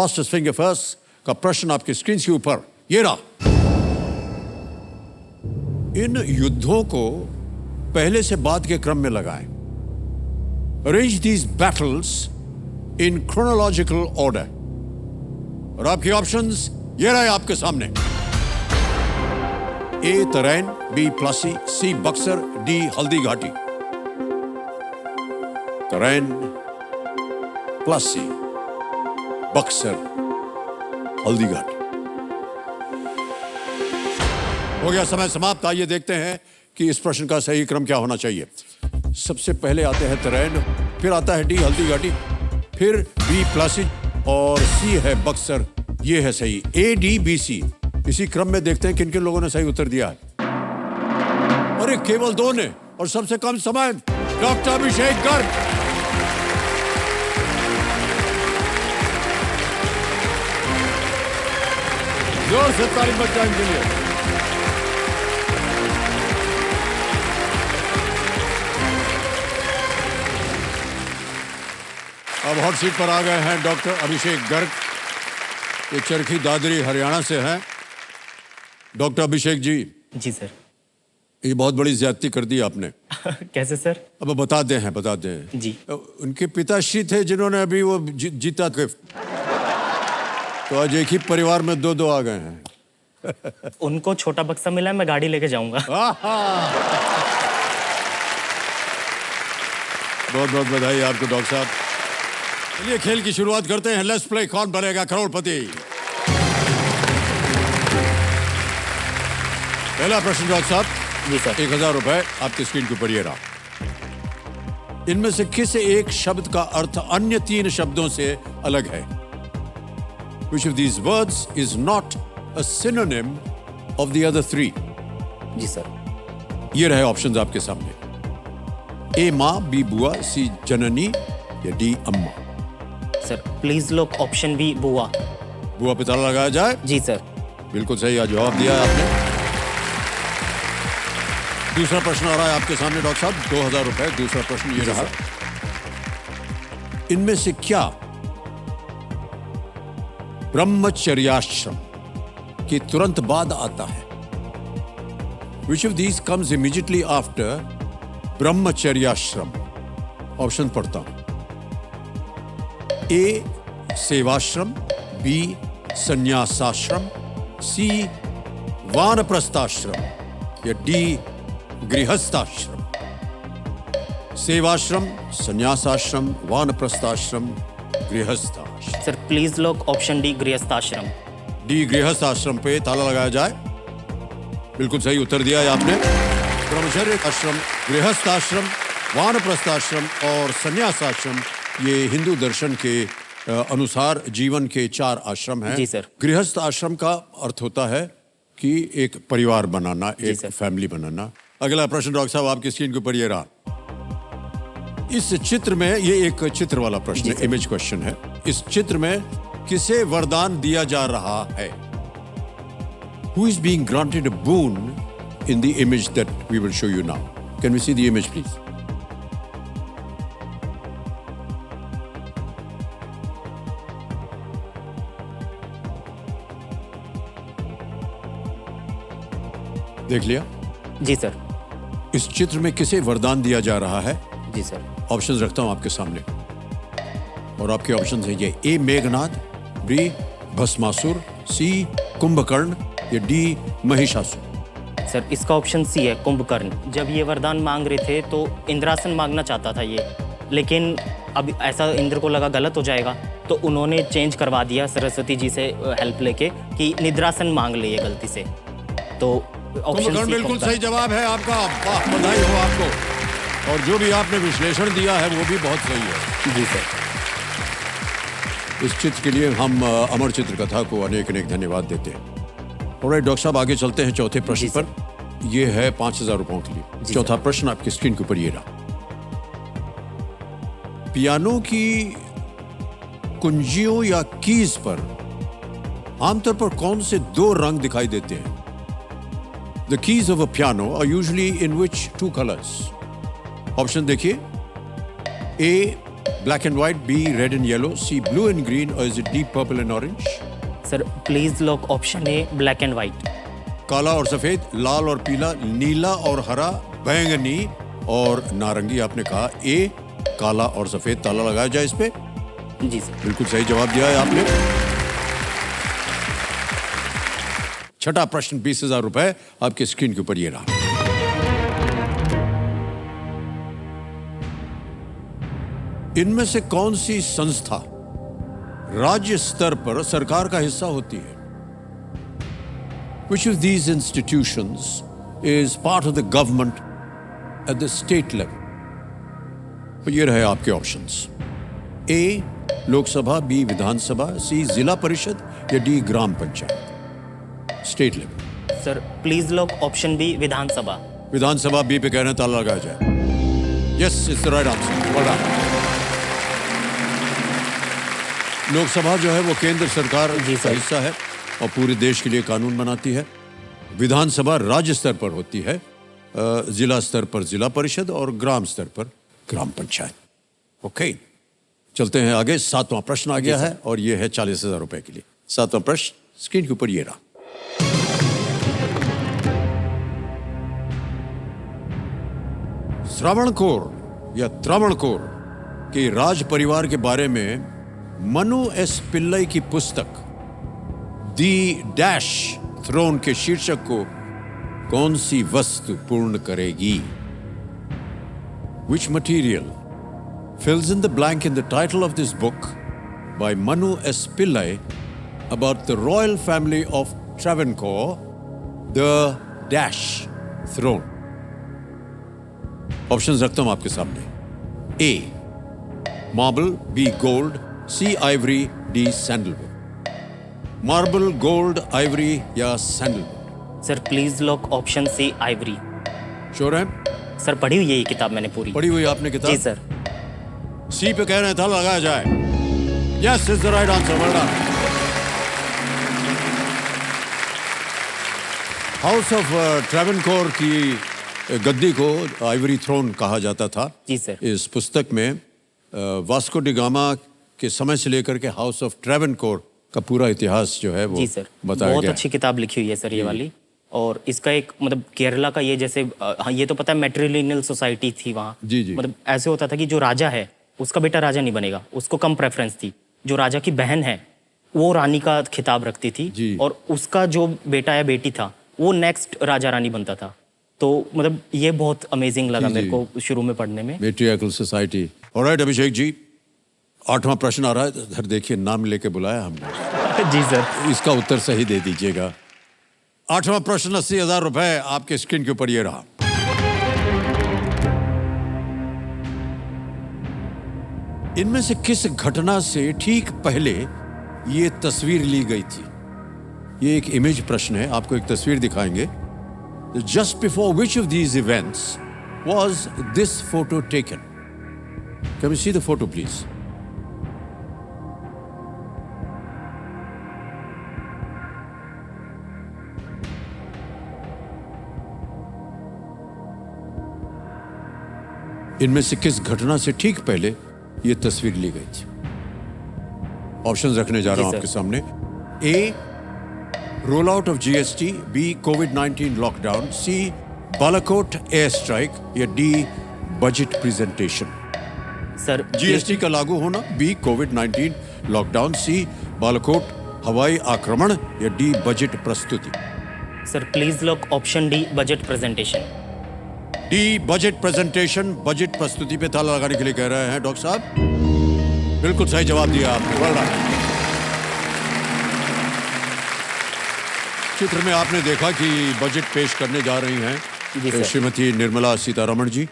Fastest finger first का प्रश्न आपकी स्क्रीन के ऊपर ये रहा। इन युद्धों को पहले से बाद के क्रम में लगाएं। Arrange these battles in chronological order. और आपकी ऑप्शंस ये रहे आपके सामने। ए तराइन, बी प्लासी, सी बक्सर, डी हल्दी घाटी। तराइन, प्लासी, बक्सर, हल्दी घाटी। हो गया समय समाप्त। आइए देखते हैं कि इस प्रश्न का सही क्रम क्या होना चाहिए। सबसे पहले आते हैं तराइन, फिर आता है डी हल्दी घाटी, फिर बी प्लासी और सी है बक्सर। ये है सही, ए डी बी सी। इसी क्रम में देखते हैं किन किन लोगों ने सही उत्तर दिया है। अरे केवल 2 ने, और सबसे कम समय डॉक्टर अभिषेक गर्ग। जोर से ताली बजाएं इनके लिए। अब हॉट सीट पर आ गए हैं डॉक्टर अभिषेक गर्ग। ये चरखी दादरी हरियाणा से हैं। डॉक्टर अभिषेक जी। जी सर। ये बहुत बड़ी ज्यादती कर दी आपने। कैसे सर? अब बता दें जी। उनके पिताश्री थे जिन्होंने अभी वो जीता थे, तो आज एक ही परिवार में 2-2 आ गए हैं। उनको छोटा बक्सा मिला है, मैं गाड़ी लेके जाऊंगा। बहुत बहुत बधाई आपको डॉक्टर साहब। चलिए खेल की शुरुआत करते हैं। लेट्स प्ले कौन बनेगा करोड़पति। पहला प्रश्न डॉक्टर साहब। जी सर। 1000 रुपए आपकी स्क्रीन के ऊपर ये रहा। इनमें से किस एक शब्द का अर्थ अन्य 3 शब्दों से अलग है? Which of these words is not a synonym of the other 3? जी सर। ये रहे ऑप्शंस आपके सामने। ए माँ, बी बुआ, सी जननी या डी अम्मा। सर प्लीज लोग ऑप्शन बी बुआ। बुआ पे ताला लगाया जाए। जी सर। बिल्कुल सही आज जवाब दिया है आपने। दूसरा प्रश्न आ रहा है आपके सामने डॉक्टर साहब। 2000 रुपए। दूसरा प्रश्न ये रहा। इनमें से क्या ब्रह्मचर्याश्रम के तुरंत बाद आता है? Which of these comes immediately after Brahmacharyashram? Option पढ़ता हूं। ए सेवाश्रम, बी संन्यासाश्रम, सी वानप्रस्थाश्रम या डी गृहस्थाश्रम। सेवाश्रम, संन्यासाश्रम, वानप्रस्थाश्रम, गृहस्थाश्रम। सर प्लीज लोग ऑप्शन डी गृहस्थाश्रम। डी गृहस्थाश्रम पे ताला लगाया जाए। बिल्कुल सही उत्तर दिया है आपने। ब्रह्मचर्य आश्रम, गृहस्थाश्रम, वानप्रस्थाश्रम और संन्यासाश्रम ये हिंदू दर्शन के अनुसार जीवन के 4 आश्रम हैं। जी सर। गृहस्थ आश्रम का अर्थ होता है कि एक परिवार बनाना, एक फैमिली बनाना। अगला प्रश्न डॉक्टर साहब आपकी स्क्रीन के ऊपर ये रहा। इस चित्र में, ये एक चित्र वाला प्रश्न है, इमेज क्वेश्चन है। इस चित्र में किसे वरदान दिया जा रहा है? Who is being granted a boon in the image that we will show you now? Can we see the image, please? देख लिया? जी सर। इस चित्र में किसे वरदान दिया जा रहा है? जी सर। ऑप्शंस रखता हूं आपके सामने और आपके ऑप्शंस हैं ये। ए मेघनाद, बी भस्मासुर, सी कुंभकर्ण या डी महिषासुर। सर इसका ऑप्शन सी है, कुंभकर्ण। जब ये वरदान मांग रहे थे तो इंद्रासन मांगना चाहता था ये, लेकिन अब ऐसा इंद्र को लगा गलत हो जाएगा तो उन्होंने चेंज करवा दिया सरस्वती जी से हेल्प लेके कि निद्रासन मांग लिए गलती से। तो कुंभकर्ण बिल्कुल सही जवाब है आपका। वाह, बधाई हो आपको। और जो भी आपने विश्लेषण दिया है वो भी बहुत सही है। जी सर। इस चित्र के लिए हम अमर चित्रकथा को अनेक अनेक धन्यवाद देते हैं। ऑलराइट डॉक्टर साहब, आगे चलते हैं चौथे प्रश्न पर। ये है 5000 रुपयों के लिए। चौथा प्रश्न आपकी स्क्रीन के ऊपर ये रहा। पियानो की कुंजियों या कीज पर आमतौर पर कौन से 2 रंग दिखाई देते हैं? The keys of a piano are usually in which 2 colors? Option देखिए। A black and white, B red and yellow, C blue and green, or is it deep purple and orange? Sir please lock option A black and white. काला और सफेद, लाल और पीला, नीला और हरा, बैंगनी और नारंगी। आपने कहा ए, काला और सफेद। ताला लगाया जाए इस पे? जी सर। बिल्कुल सही जवाब दिया है आपने। छठा प्रश्न, 20,000 रुपए आपकी स्क्रीन के ऊपर ये रहा। इनमें से कौन सी संस्था राज्य स्तर पर सरकार का हिस्सा होती है? Which of these institutions is part of the government at the state level? तो ये रहे आपके options. A Lok Sabha, B Vidhan Sabha, C Zila Parishad, या D gram panchayat. State level. Sir please lock option B Vidhan Sabha. Vidhan Sabha B पे कह रहे हैं, ताला लगाया जाए। Yes, it's the right answer. Well done. Lok Sabha जो है वो केंद्र सरकार का हिस्सा है और पूरे देश के लिए कानून बनाती है। विधानसभा राज्य स्तर पर होती है, जिला स्तर पर जिला परिषद और ग्राम स्तर पर ग्राम पंचायत। ओके, चलते हैं आगे। 7वां प्रश्न आ गया है और ये है 40,000 रुपए के लिए। 7वां प्रश्न स्क्रीन के ऊपर ये रहा। श्रावणकोर या त्रावणकोर के राज परिवार के बारे में मनु एस पिल्लई की पुस्तक दी डैश थ्रोन के शीर्षक को कौन सी वस्तु पूर्ण करेगी? Which material fills in the blank in the title of this book by Manu S. Pillai about the royal family of Travancore, the dash throne? Options रखता हूं आपके सामने। A marble, B gold, C ivory, D sandalwood. Marble, gold, ivory या sandalwood? Sir please lock option C ivory. Sure है? Sir पढ़ी हुई है ये किताब मैंने पूरी। पढ़ी हुई आपने किताब? जी सर। सी पे कह रहे हैं, था लगाया जाए। Yes, is the right answer. Well done. House of Travancore की गद्दी को आइवरी थ्रोन कहा जाता था। जी सर। इस पुस्तक में वास्को डी गामा के समय से लेकर के हाउस ऑफ ट्रेवनकोर का पूरा इतिहास जो है वो जी सर बताया बहुत गया। अच्छी किताब लिखी हुई है सर ये वाली। और इसका एक मतलब केरला का ये जैसे हाँ ये तो पता है मैट्रिलिनियल सोसाइटी थी वहाँ। जी जी। मतलब ऐसे होता था कि जो राजा है उसका बेटा राजा नहीं बनेगा, उसको कम प्रेफरेंस थी। जो राजा की बहन है वो रानी का खिताब रखती थी जी। और उसका जो बेटा या बेटी था वो नेक्स्ट राजा रानी बनता था। तो मतलब ये बहुत अमेजिंग लगा जी, मेरे जी। को शुरू में पढ़ने में। मैट्रियार्कल सोसाइटी। ऑलराइट अभिषेक जी, 8वां प्रश्न आ रहा है। इधर देखिए, नाम लेके बुलाया हमने। जी सर। इसका उत्तर सही दे दीजिएगा। 8वां प्रश्न, 80,000 रुपए आपके स्क्रीन के ऊपर ये रहा। इनमें से किस घटना से ठीक पहले ये तस्वीर ली गई थी? ये एक इमेज प्रश्न है, आपको एक तस्वीर दिखाएंगे। Just before which of these events was this photo taken? Can we see the photo please? इनमें से किस घटना से ठीक पहले यह तस्वीर ली गई थी? ऑप्शंस रखने जा रहा हूं जी आपके सर। सामने। A roll out of GST, B कोविड-19 lockdown, C Balakot air strike या D budget presentation. Sir GST का लागू होना, बी कोविड-19 लॉकडाउन, सी बालाकोट हवाई आक्रमण या डी बजट प्रस्तुति। Sir please lock option D budget presentation. D budget presentation, budget प्रस्तुति पे ताला लगाने के लिए कह रहे हैं डॉक्टर साहब। बिल्कुल सही जवाब दिया आपने। Well done. चित्र में आपने देखा कि बजट पेश करने जा रही जी हैं सर। श्रीमती निर्मला सीतारमण जी।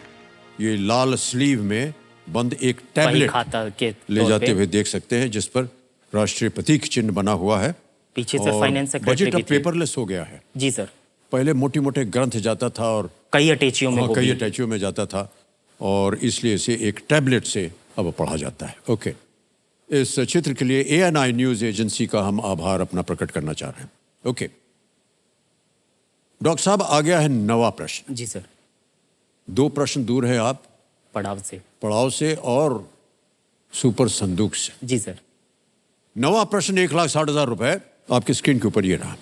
ये लाल स्लीव में बंद एक वही टैबलेट खाता के ले तौर जाते पे। हुए देख सकते हैं, जिस पर राष्ट्रीय प्रतीक चिन्ह बना हुआ है। पीछे से और फाइनेंस सेक्रेटरी बजट की अब थी। पेपरलेस हो गया है। जी सर। पहले मोटे मोटे ग्रंथ जाता था और कई अटैचियों में वो कई भी। अटैचियों में जाता था और इसलिए इसे एक टैबलेट से अब पढ़ा जाता है। ओके, इस चित्र के लिए ANI न्यूज एजेंसी का हम आभार अपना प्रकट करना चाह रहे हैं। ओके डॉक्टर साहब, आ गया है 9वां प्रश्न। जी सर। 2 प्रश्न दूर है आप पड़ाव से। पड़ाव से और सुपर संदूक से। जी सर। नवा प्रश्न 1,60,000 रुपए आपकी स्क्रीन के ऊपर ये रहा।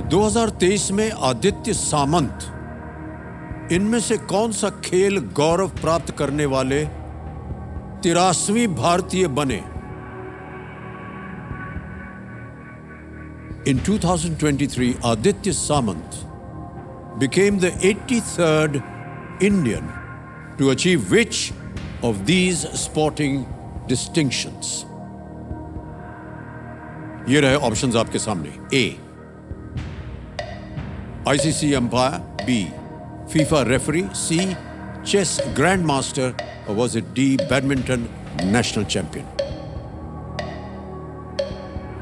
दो 2023 में आदित्य सामंत इनमें से कौन सा खेल गौरव प्राप्त करने वाले 83वीं भारतीय बने? In 2023, Aditya Samant became the 83rd Indian to achieve which of these sporting distinctions? ये रहे ऑप्शंस आपके सामने। A, ICC umpire, B, FIFA referee, C, chess grandmaster, or was it D, badminton national champion?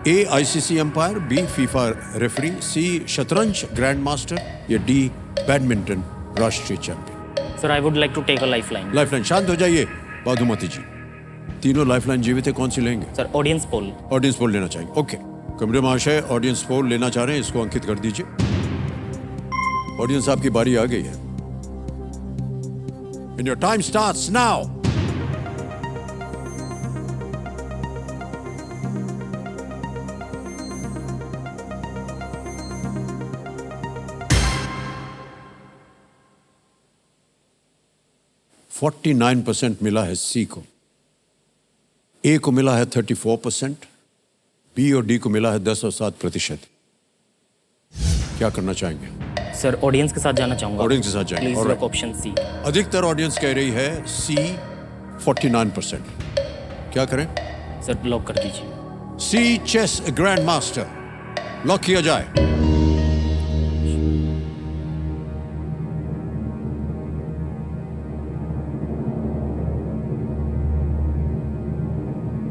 A, ICC umpire, B, FIFA referee, C, शतरंज grandmaster, या D, badminton राष्ट्रीय champion. Sir, I would like to take a lifeline. Lifeline, शांत हो जाइए बाधुमती जी। तीनों lifeline जीवित है, कौन सी लेंगे? Sir, audience poll. Audience poll लेना चाहेंगे, ओके। कमरे महाशय ऑडियंस पोल लेना चाह रहे हैं, इसको अंकित कर दीजिए। ऑडियंस आपकी बारी आ गई है। And your time starts now. %49 मिला है सी को, ए को मिला है 34%, बी और डी को मिला है 10 और 7%। क्या करना चाहेंगे? सर, ऑडियंस के साथ जाना चाहूंगा। ऑडियंस के साथ जाएंगे। Please Alright. Lock option C. अधिकतर ऑडियंस कह रही है सी, 49%। क्या करें? सर, लॉक कर दीजिए। सी, चेस ग्रैंड मास्टर, लॉक किया जाए।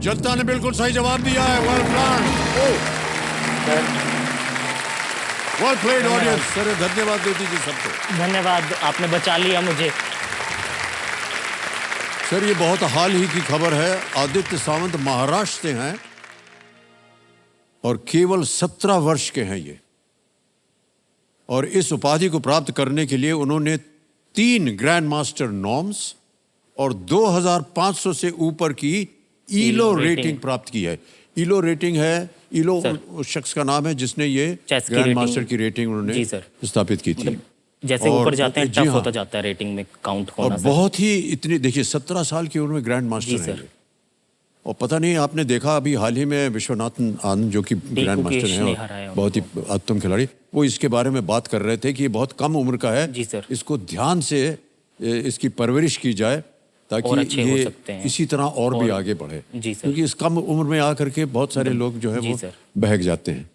जनता ने बिल्कुल सही जवाब दिया है। Well plan, well played audience. Sir, धन्यवाद दे दीजिए सबको। धन्यवाद, आपने बचा लिया मुझे। सर, ये बहुत हाल ही की खबर है। आदित्य सावंत महाराष्ट्र से हैं और केवल 17 वर्ष के हैं ये। और इस उपाधि को प्राप्त करने के लिए उन्होंने 3 ग्रैंड मास्टर नॉर्म्स और 2500 से ऊपर की ईलो रेटिंग प्राप्त की है। ईलो रेटिंग है, ईलो उस शख्स का नाम है जिसने ये ग्रैंड मास्टर की रेटिंग उन्होंने स्थापित की थी। जैसे ऊपर जाते हैं टफ होता जाता है रेटिंग में काउंट होना। और बहुत ही इतनी, देखिए 17 साल की उम्र में ग्रैंड मास्टर है। और पता नहीं आपने देखा अभी हाल ही में विश्वनाथन आनंद जो कि ग्रैंड मास्टर हैं, बहुत ही उत्तम खिलाड़ी, वो इसके बारे में बात कर रहे थे कि ये बहुत कम उम्र का है। जी सर। इसको ध्यान से इसकी परवरिश की जाए ताकि ये इसी तरह और भी आगे बढ़े। जी सर। क्योंकि इस कम उम्र में आकर के बहुत सारे लोग जो है वो बहक जाते हैं।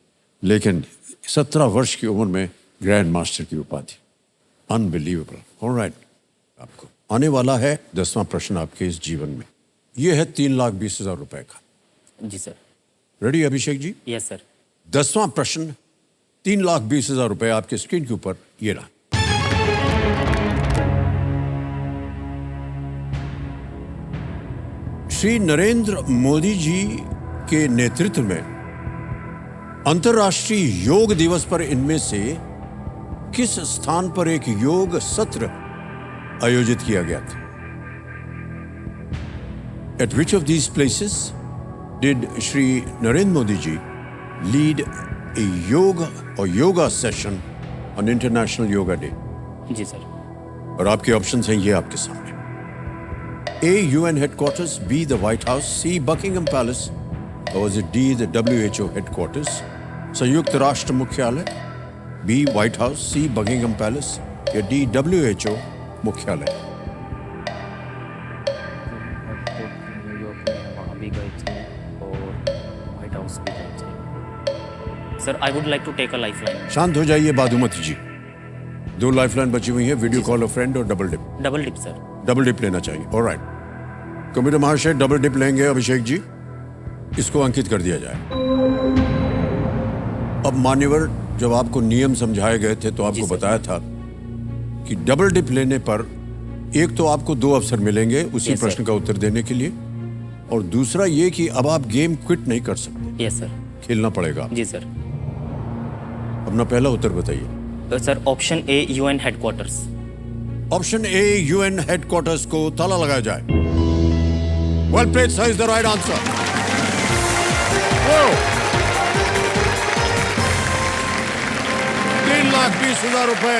लेकिन 17 वर्ष की उम्र में ग्रैंड मास्टर की उपाधि, अनबिलीवेबल। ऑलराइट, आपको आने वाला है 10वां प्रश्न आपके इस जीवन में। ये है 3,20,000 रुपए का। जी sir. Ready Abhishek ji? Yes sir. 10वां प्रश्न 3,20,000 रुपए आपके स्क्रीन के ऊपर ये रहा। श्री नरेंद्र मोदी जी के नेतृत्व में अंतर्राष्ट्रीय योग दिवस पर इनमें से किस स्थान पर एक योग सत्र आयोजित किया गया था? At which of these places did Shri Narendra Modi ji lead a yoga session on International Yoga Day? जी सर। और आपके ऑप्शंस हैं ये आपके सामने। A, UN headquarters, B, the White House, C, Buckingham Palace, or was it D, the WHO headquarters? संयुक्त राष्ट्र मुख्यालय, B, White House, C, Buckingham Palace, या D, WHO मुख्यालय? वहाँ भी गए थे और व्हाइट हाउस भी गए थे। Sir, I would like to take a lifeline. शांत हो जाइए बाधुमती जी। 2 लाइफलाइन बची हुई है, वीडियो कॉल अ फ्रेंड और double dip. Double dip sir. Double dip लेना चाहिए। ऑलराइट, कंप्यूटर महाशय डबल डिप लेंगे अभिषेक जी, इसको अंकित कर दिया जाए। अब मान्यवर, जब आपको नियम समझाए गए थे तो आपको बताया था कि डबल डिप लेने पर एक तो आपको 2 अवसर मिलेंगे उसी प्रश्न का उत्तर देने के लिए, और दूसरा ये कि अब आप गेम क्विट नहीं कर सकते। Yes sir. खेलना पड़ेगा। जी सर। अपना पहला उत्तर बताइए। Sir, option A, UN headquarters. Option A UN headquarters को ताला लगाया जाए। Well played sir, is the right answer. 3,20,000 रुपए।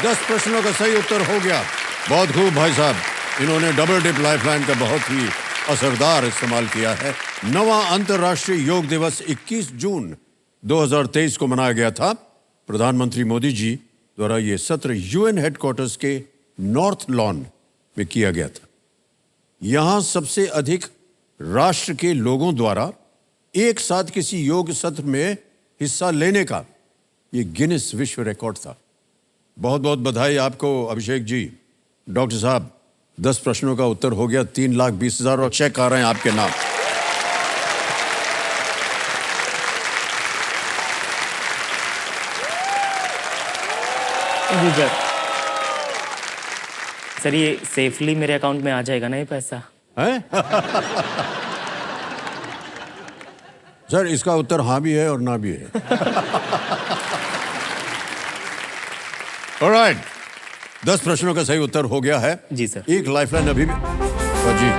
10 प्रश्नों का सही उत्तर हो गया। बहुत खूब भाई साहब, इन्होंने डबल डिप लाइफलाइन का बहुत ही असरदार इस्तेमाल किया है। नवा अंतर्राष्ट्रीय योग दिवस 21 जून 2023 को मनाया गया था। प्रधानमंत्री मोदी जी द्वारा यह सत्र यूएन हेडक्वार्टर्स के नॉर्थ लॉन में किया गया था। यहां सबसे अधिक राष्ट्र के लोगों द्वारा एक साथ किसी योग सत्र में हिस्सा लेने का यह गिनीज विश्व रिकॉर्ड था। बहुत बहुत बधाई आपको अभिषेक जी। डॉक्टर साहब, 10 प्रश्नों का उत्तर हो गया। 3,20,000 और चेक आ रहे हैं आपके नाम। जी सर, ये सेफली मेरे अकाउंट में आ जाएगा ना ये पैसा? हैं? सर, इसका उत्तर हाँ भी है और ना भी है। ऑलराइट, 10 प्रश्नों का सही उत्तर हो गया है। जी सर। एक लाइफलाइन अभी भी जी,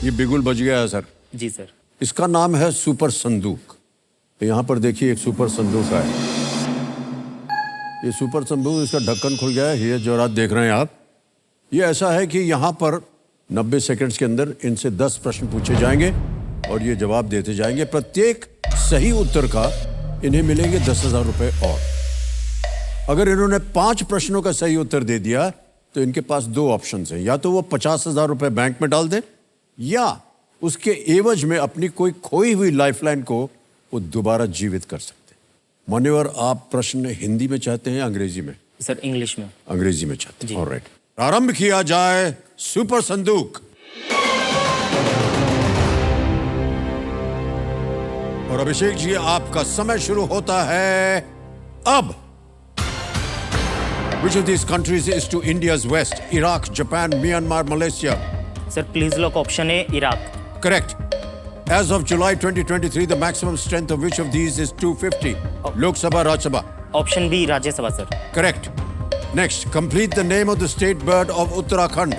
ये बिगुल बज गया है सर। जी सर। इसका नाम है सुपर संदूक। यहां पर देखिए एक सुपर संदूक है। ये सुपर संदूक, इसका ढक्कन खुल गया है। ये जो रात देख रहे हैं आप, ये ऐसा है कि यहां पर 90 सेकंड्स के अंदर इनसे 10 प्रश्न पूछे जाएंगे और ये जवाब देते जाएंगे। प्रत्येक सही उत्तर का इन्हें मिलेंगे 10,000 रुपए। और अगर इन्होंने 5 प्रश्नों का सही उत्तर दे दिया तो इनके पास 2 ऑप्शन हैं। या तो वो 50,000 रुपए बैंक में डाल दें या उसके एवज में अपनी कोई खोई हुई लाइफलाइन को वो दोबारा जीवित कर सकते हैं। मान्यवर, आप प्रश्न हिंदी में चाहते हैं या अंग्रेजी में? सर, इंग्लिश में। अंग्रेजी में चाहते हैं। ऑलराइट, प्रारंभ किया जाए सुपर संदूक। और अभिषेक जी, आपका समय शुरू होता है अब। Which of these countries is to India's west? Iraq, Japan, Myanmar, Malaysia? Sir, please lock option A, Iraq. Correct. As of July 2023, the maximum strength of which of these is 250? Lok Sabha, Rajya Sabha? Option B, Rajya Sabha sir. Correct. Next, complete the name of the state bird of Uttarakhand.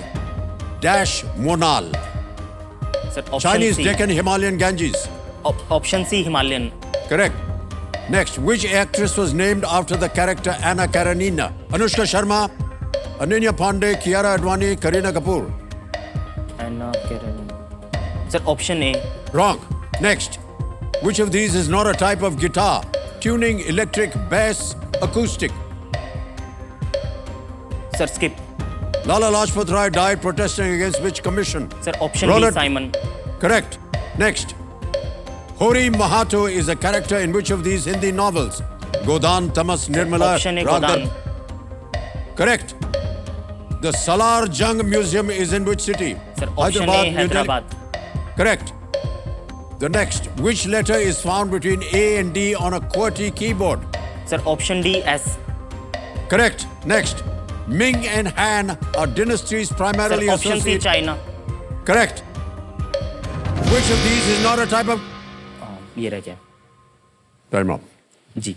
Dash Monal. Sir, option Chinese C. Deccan, Himalayan Ganges. Option C, Himalayan. Correct. Next, which actress was named after the character Anna Karenina? Anushka Sharma, Ananya Pandey, Kiara Advani, Kareena Kapoor? Anna Karenina. Sir, option A. Wrong. Next, which of these is not a type of guitar? Tuning, electric, bass, acoustic? Sir, skip. Lala Lajpat Rai died protesting against which commission? Sir, option B, Roland- Simon. Correct. Next, Hori Mahato is a character in which of these Hindi novels? Godan, Tamas, Nirmala, option A, Ragdan? Godan. Correct. The Salar Jung Museum is in which city? Sir, option A, New Delhi. Hyderabad. Correct. The next, which letter is found between A and D on a QWERTY keyboard? Sir, option D, S. Correct. Next, Ming and Han are dynasties sir, primarily option C, associated. China. Correct. Which of these is not a type of? ये रह गया। Time up. जी,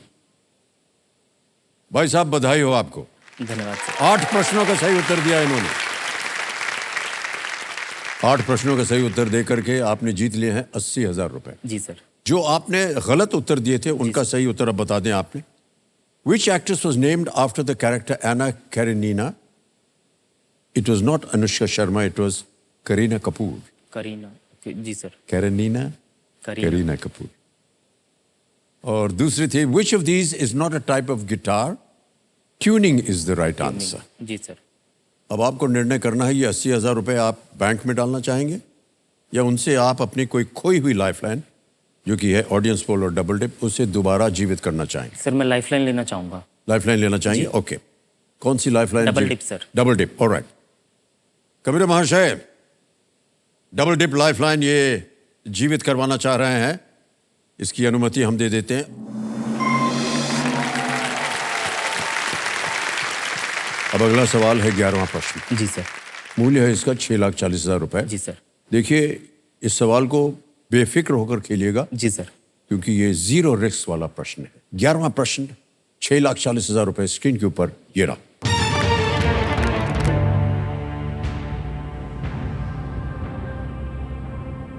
भाई साहब, बधाई हो आपको। धन्यवाद sir. 8 प्रश्नों का सही उत्तर दिया इन्होंने। 8 प्रश्नों का सही उत्तर दे करके आपने जीत लिए हैं 80,000 रुपए। जी सर। जो आपने गलत उत्तर दिए थे उनका सही उत्तर अब बता दें आपने। Which actress was named after the character Anna Karenina? It was not Anushka Sharma, it was Kareena Kapoor. Kareena. जी sir. Karenina? Kareena. Kareena Kapoor. और दूसरी थी, which of these is not a type of guitar? Tuning is the right answer. जी sir. अब आपको निर्णय करना है, ये 80,000 रुपए आप बैंक में डालना चाहेंगे या उनसे आप अपनी कोई खोई हुई लाइफलाइन जो कि है ऑडियंस पोल और डबल डिप, उसे दोबारा जीवित करना चाहेंगे। सर, मैं लाइफलाइन लेना चाहूंगा। लाइफलाइन लेना चाहेंगे? ओके। कौन सी lifeline? Double dip sir. Double dip, alright. Kabir महाशय, डबल डिप लाइफलाइन ये जीवित करवाना चाह रहे हैं, इसकी अनुमति हम दे देते हैं। अब अगला सवाल है 11वां प्रश्न। जी सर। मूल्य है इसका 6,40,000 रुपए। जी सर। देखिए, इस सवाल को बेफिक्र होकर खेलिएगा जी सर। क्योंकि ये 0 रिस्क वाला प्रश्न है। 11वां प्रश्न 6,40,000 रुपए स्क्रीन के ऊपर ये रहा।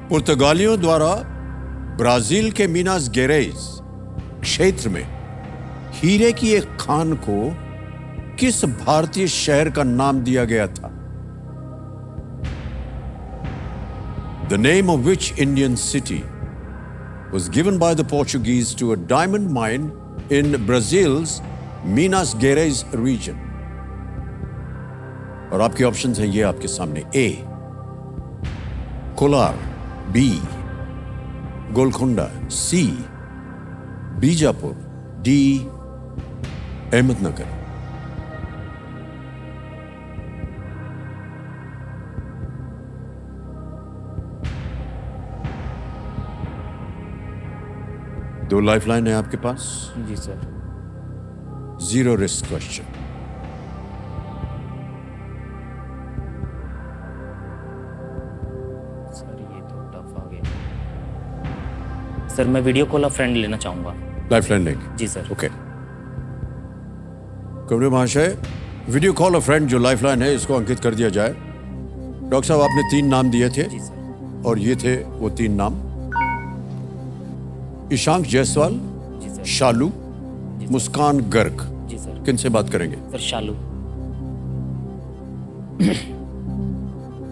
पुर्तगालियों द्वारा ब्राजील के मीनास गेरेज क्षेत्र में हीरे की एक खान को किस भारतीय शहर का नाम दिया गया था? The name of which Indian city was given by the Portuguese to a diamond mine in Brazil's Minas Gerais region? और आपके ऑप्शंस हैं ये आपके सामने। ए कोलार, बी गोलकोंडा, सी बीजापुर, डी अहमदनगर। दो लाइफलाइन है आपके पास। जी सर। 0 risk question. सर ये तो टफ आ गया। सर मैं वीडियो कॉल अ फ्रेंड लेना चाहूंगा। लाइफलाइन लेंगे? जी सर। ओके। कमरे महाशय, वीडियो कॉल अ फ्रेंड जो लाइफलाइन है इसको अंकित कर दिया जाए। डॉक्टर साहब आपने 3 नाम दिए थे। जी सर। और ये थे वो 3 नाम। ईशांक जायसवाल, जी सर। शालू, मुस्कान गर्ग। जी सर। किन से बात करेंगे? सर शालू।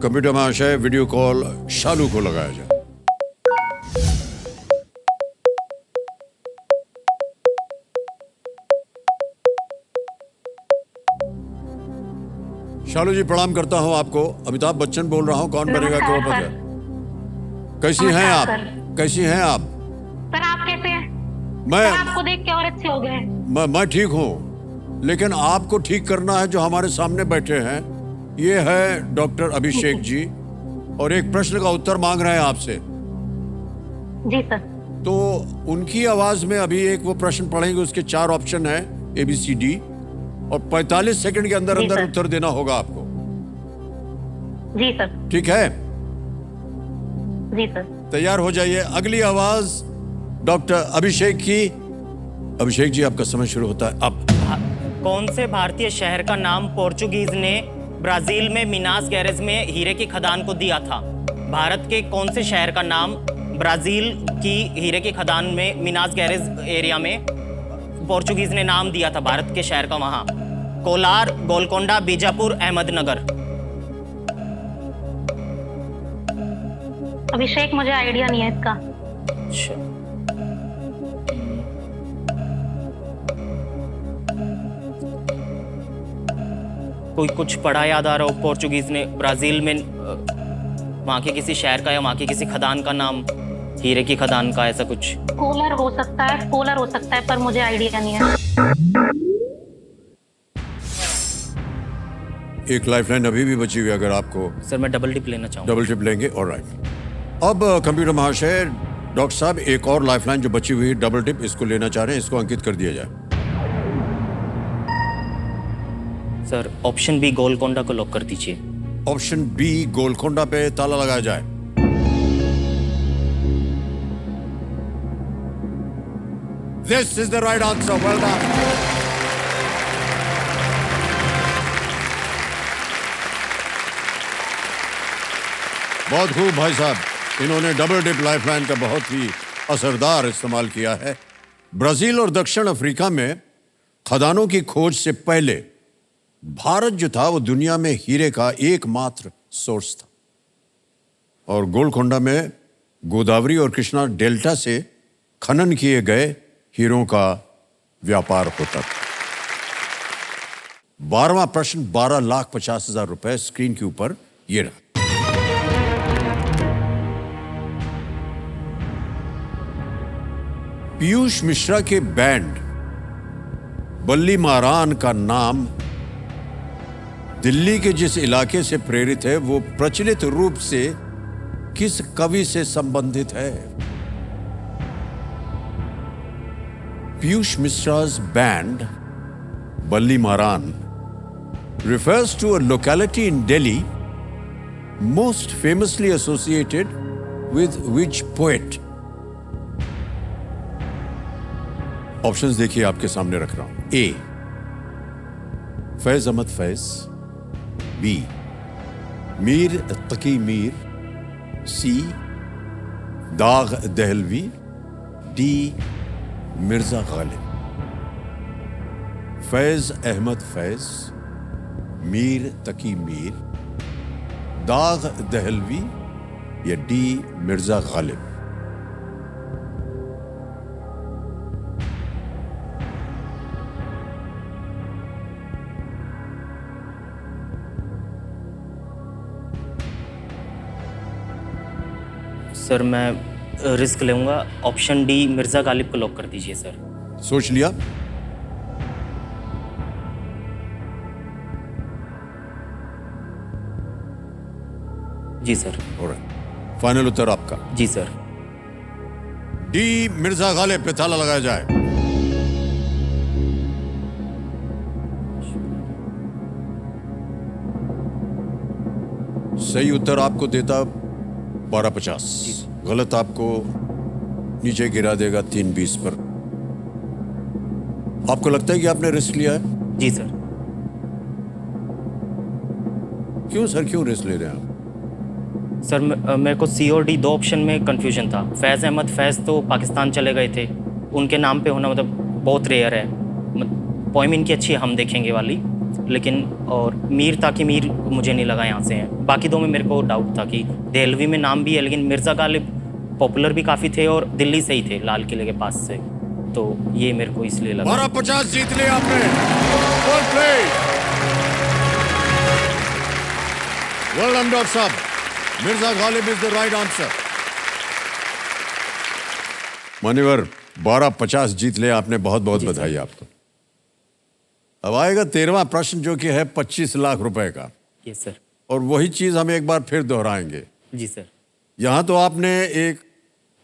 कंप्यूटर महाशय, वीडियो कॉल शालू को लगाया जाए। शालू जी प्रणाम करता हूं आपको। अमिताभ बच्चन बोल रहा हूं, कौन बनेगा करोड़पति। कैसी हैं आप? कैसी हैं आप? सर आप कैसे हैं? मैं सर, आपको देख के और अच्छे हो गए। मैं ठीक हूं, लेकिन आपको ठीक करना है। जो हमारे सामने बैठे हैं ये है डॉक्टर अभिषेक जी, और एक प्रश्न का उत्तर मांग रहे हैं आपसे। जी सर। तो उनकी आवाज में अभी एक वो प्रश्न पढ़ेंगे, उसके 4 ऑप्शन है ABCD, और 45 सेकंड के अंदर जी अंदर सर। उत्तर देना होगा आपको। जी सर। ठीक है? जी सर। तैयार हो जाइए। अगली आवाज डॉक्टर अभिषेक की। अभिषेक जी आपका समय शुरू होता है अब। कौन से भारतीय शहर का नाम पोर्चुगीज ने ब्राजील में मिनास गैरेज में हीरे की खदान को दिया था? भारत के कौन से शहर का नाम ब्राजील की हीरे की खदान में मिनास गैरेज एरिया में पोर्चुगीज ने नाम दिया था भारत के शहर का? वहां कोलार, गोलकोंडा, बीजापुर, अहमदनगर। अभिषेक मुझे आइडिया नहीं है इसका। अच्छा। कोई कुछ पढ़ा याद आ रहा हो? पोर्चुगीज ने ब्राजील में वहां के किसी शहर का या वहां की किसी खदान का नाम, हीरे की खदान का, ऐसा कुछ। कोलर हो सकता है, कोलर हो सकता है, पर मुझे आइडिया नहीं है। एक लाइफलाइन अभी भी बची हुई है अगर आपको। सर मैं डबल टिप लेना चाहूंगा। डबल टिप लेंगे? ऑलराइट। अब कंप्यूटर महाशय, डॉक्टर साहब एक और लाइफलाइन जो बची हुई है डबल टिप, इसको लेना चाह रहे हैं, इसको अंकित कर दिया जाए। सर ऑप्शन बी गोलकोंडा को लॉक कर दीजिए। ऑप्शन बी गोलकोंडा पे ताला लगाया जाए। This is the right answer. Well done. बहुत खूब भाई साहब, इन्होंने डबल टिप लाइफलाइन का बहुत ही असरदार इस्तेमाल किया है। ब्राजील और दक्षिण अफ्रीका में खदानों की खोज से पहले भारत जो था वो दुनिया में हीरे का एकमात्र सोर्स था, और गोलकोंडा में गोदावरी और कृष्णा डेल्टा से खनन किए गए हीरों का व्यापार होता था। 12वां प्रश्न 12,50,000 रुपए स्क्रीन के ऊपर ये रहा। पीयूष मिश्रा के बैंड बल्ली मारान का नाम दिल्ली के जिस इलाके से प्रेरित है वो प्रचलित रूप से किस कवि से संबंधित है? Piyush Mishra's band Balli Maran refers to a locality in Delhi most famously associated with which poet? Options देखिए आपके सामने रख रहा हूं। ए, फैज अहमद फैज। बी, मीर तकी मीर। सी, दाग दहलवी। डी, मिर्जा गालिब। फैज अहमद फैज, मीर तकी मीर, दाग दहलवी या डी मिर्जा गालिब। सर मैं रिस्क लूँगा, ऑप्शन डी मिर्ज़ा गालिब को लॉक कर दीजिए सर। सोच लिया? जी सर। ऑलराइट, फाइनल उत्तर आपका? जी सर। डी मिर्जा गालिब पे ताला लगाया जाए। सही उत्तर आपको देता 1250, गलत आपको नीचे गिरा देगा 320 पर। आपको लगता है कि आपने रिस्क लिया है? जी सर। क्यों सर, क्यों रिस्क ले रहे हैं आप? सर मेरे को सी और डी दो ऑप्शन में कंफ्यूजन था। फैज़ अहमद फैज़ तो पाकिस्तान चले गए थे, उनके नाम पे होना मतलब बहुत रेयर है। पोइम इनकी अच्छी है, हम देखेंगे वाली, लेकिन और मीर ताकि मीर मुझे नहीं लगा यहाँ से हैं। बाकी दो में मेरे को डाउट था कि देहलवी में नाम भी है, लेकिन मिर्ज़ा गालिब पॉपुलर भी काफ़ी थे और दिल्ली से ही थे, लाल किले के पास से, तो ये मेरे को इसलिए लगा। 1250 जीत लिया आपने। Well played, well done doctor साहब। Mirza Ghalib is the right answer. मान्यवर 1250 जीत लिया आपने, बहुत बहुत बधाई आपको। अब आएगा 13वां प्रश्न जो कि है 25 लाख रुपए का। Yes sir. और वही चीज हम एक बार फिर दोहराएंगे। जी सर। यहां तो आपने एक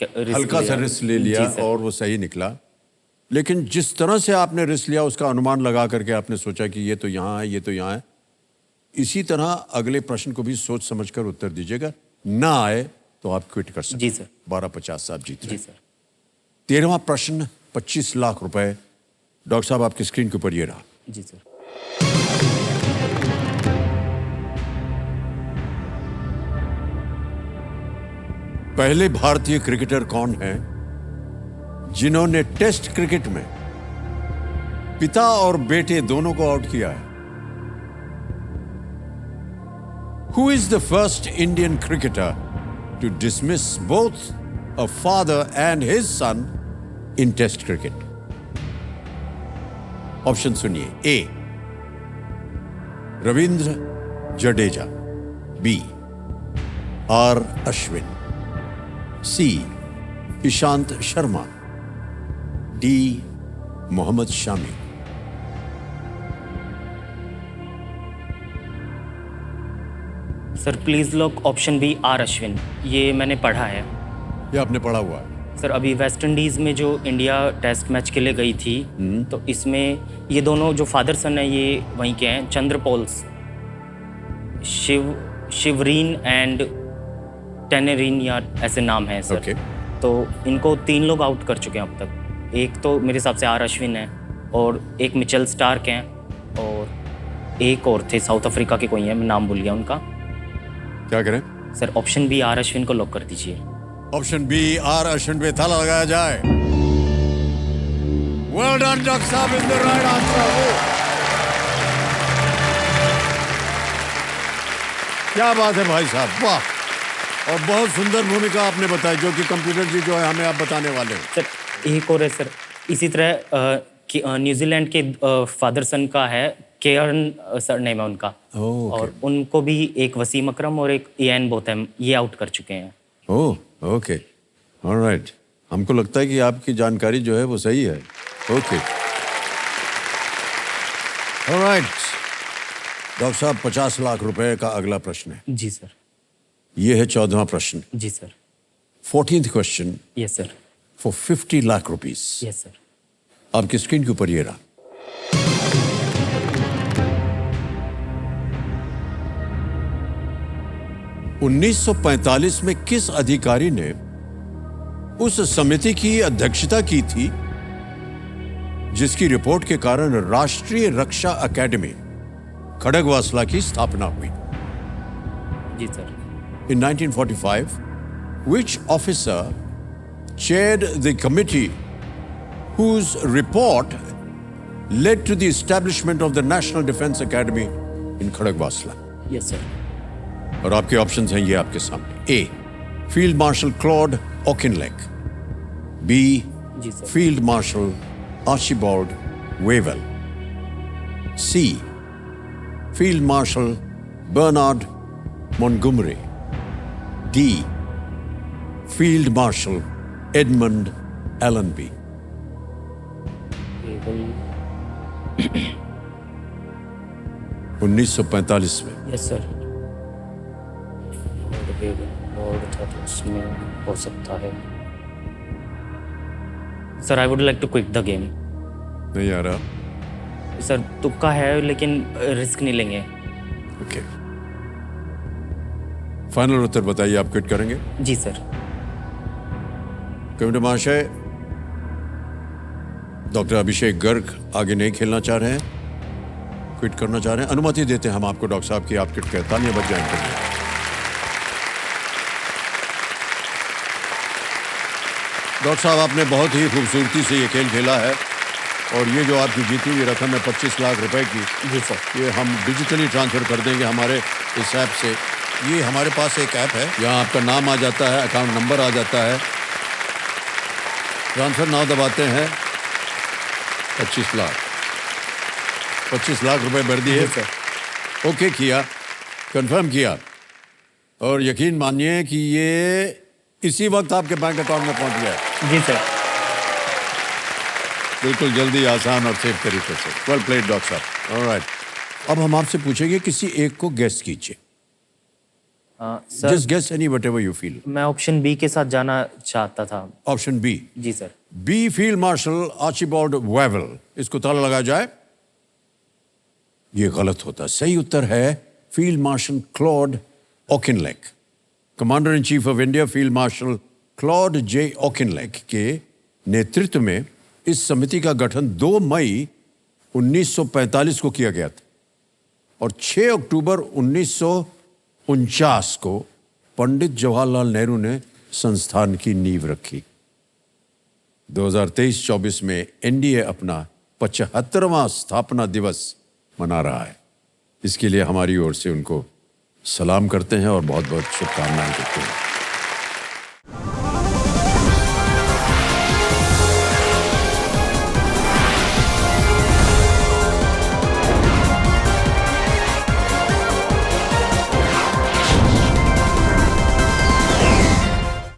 रिस्क हल्का सा रिस्क ले लिया जी सर। और वो सही निकला, लेकिन जिस तरह से आपने रिस्क लिया उसका अनुमान लगा करके आपने सोचा कि ये तो यहाँ है, ये तो यहाँ है। इसी तरह अगले प्रश्न को भी सोच समझकर उत्तर दीजिएगा, ना आए तो आप क्विट कर सकते। जी सर। 1250 आप जीत रहे। जी सर। 13वां प्रश्न 25 लाख रुपए। डॉक्टर साहब आपकी स्क्रीन के ऊपर ये रहा। जी सर। पहले भारतीय क्रिकेटर कौन हैं जिन्होंने टेस्ट क्रिकेट में पिता और बेटे दोनों को आउट किया है? Who is the first Indian cricketer to dismiss both a father and his son in Test cricket? ऑप्शन सुनिए। A, Ravindra Jadeja. B, R Ashwin. C, Ishant Sharma. D, Mohammed Shami. Sir please lock option B R Ashwin, ये मैंने पढ़ा है। ये आपने पढ़ा हुआ है? सर अभी वेस्ट इंडीज़ में जो इंडिया टेस्ट मैच के लिए गई थी, तो इसमें ये दोनों जो फादर सन है ये वहीं के हैं, चंद्रपोल्स, शिवरीन एंड टेनेरीन या ऐसे नाम है सर। Okay. तो इनको 3 लोग आउट कर चुके हैं अब तक। एक तो मेरे हिसाब से आर अश्विन है, और एक मिचेल स्टार्क हैं, और एक और थे साउथ अफ्रीका के कोई हैं, मैं नाम भूल गया उनका। क्या करें? Sir option B R Ashwin को लॉक कर दीजिए। ऑप्शन बी आर अश्विन पे ताला लगाया जाए। वेल डन डॉक्टर साहब, इज द राइट आंसर। क्या बात है भाई साहब, वाह। और बहुत सुंदर भूमिका आपने बताई, जो कि कंप्यूटर जी जो है हमें आप बताने वाले हैं। सर एक और है सर, इसी तरह न्यूजीलैंड के फादर सन का है, केयरन सर नेम है उनका। और उनको भी एक वसीम अकरम और एक इयान बोथम, ये आउट कर चुके हैं। Oh okay, alright. हमको लगता है कि आपकी जानकारी जो है वो सही है। Okay, alright. डॉक्टर साहब 50 लाख रुपए का अगला प्रश्न है। जी सर। ये है 14वां प्रश्न। जी sir. 14th question yes sir. For 50 lakh rupees. Yes sir. आपकी स्क्रीन के ऊपर ये रहा। $1945 में किस अधिकारी ने उस समिति की अध्यक्षता की थी जिसकी रिपोर्ट के कारण राष्ट्रीय रक्षा अकेडमी खड़गवासला की स्थापना हुई। जी sir. In 1945, which officer chaired the committee whose report led to the establishment of the National Defense Academy in Khadagwasla? Yes sir. और आपके ऑप्शंस हैं ये आपके सामने। A, field marshal Claude Auchinleck. B, जी sir. Field marshal Archibald Wavell. C, field marshal Bernard Montgomery. D, field marshal Edmund Allenby. केवल 1945 में। Yes sir. Lord था तो उसमें हो सकता है। Sir I would like to quit the game. नहीं आ रहा? सर तुक्का है लेकिन रिस्क नहीं लेंगे। ओके, फाइनल उत्तर बताइए, आप क्विट करेंगे? जी सर। कमेटी महाशय, डॉक्टर अभिषेक गर्ग आगे नहीं खेलना चाह रहे हैं, क्विट करना चाह रहे हैं। अनुमति देते हैं हम आपको डॉक्टर साहब की, आप क्विट कर तालियां बज जाएंगे। डॉक्टर साहब, आपने बहुत ही खूबसूरती से ये खेल खेला है और ये जो आपकी जीती हुई रकम है 25 लाख रुपए की, जी सर। ये हम डिजिटली ट्रांसफर कर देंगे हमारे इस ऐप से। ये हमारे पास एक ऐप है, यहाँ आपका नाम आ जाता है, अकाउंट नंबर आ जाता है, ट्रांसफर नाउ दबाते हैं, 25 लाख रुपए भर दिए। ओके किया, कंफर्म किया और यकीन मानिए कि ये इसी वक्त आपके बैंक अकाउंट में पहुंच गया। जी सर। बिल्कुल जल्दी, आसान और सेफ तरीके से। वेल प्लेड डॉक्टर साहब। ऑलराइट, अब हम आपसे पूछेंगे, किसी एक को गेस कीजिए। Sir just guess any whatever you feel. मैं ऑप्शन बी के साथ जाना चाहता था। Option B. जी sir. B, field marshal Archibald Wavell. इसको ताला लगाया जाए। ये गलत होता, सही उत्तर है field marshal Claude Auchinleck. Commander in chief of India field marshal Claude J Auchinleck के नेतृत्व में इस समिति का गठन 2 मई 1945 को किया गया था और 6 अक्टूबर 1949 को पंडित जवाहरलाल नेहरू ने संस्थान की नींव रखी। 2023-24 में एनडीए अपना 75वां स्थापना दिवस मना रहा है। इसके लिए हमारी ओर से उनको सलाम करते हैं और बहुत बहुत शुभकामनाएं देते हैं।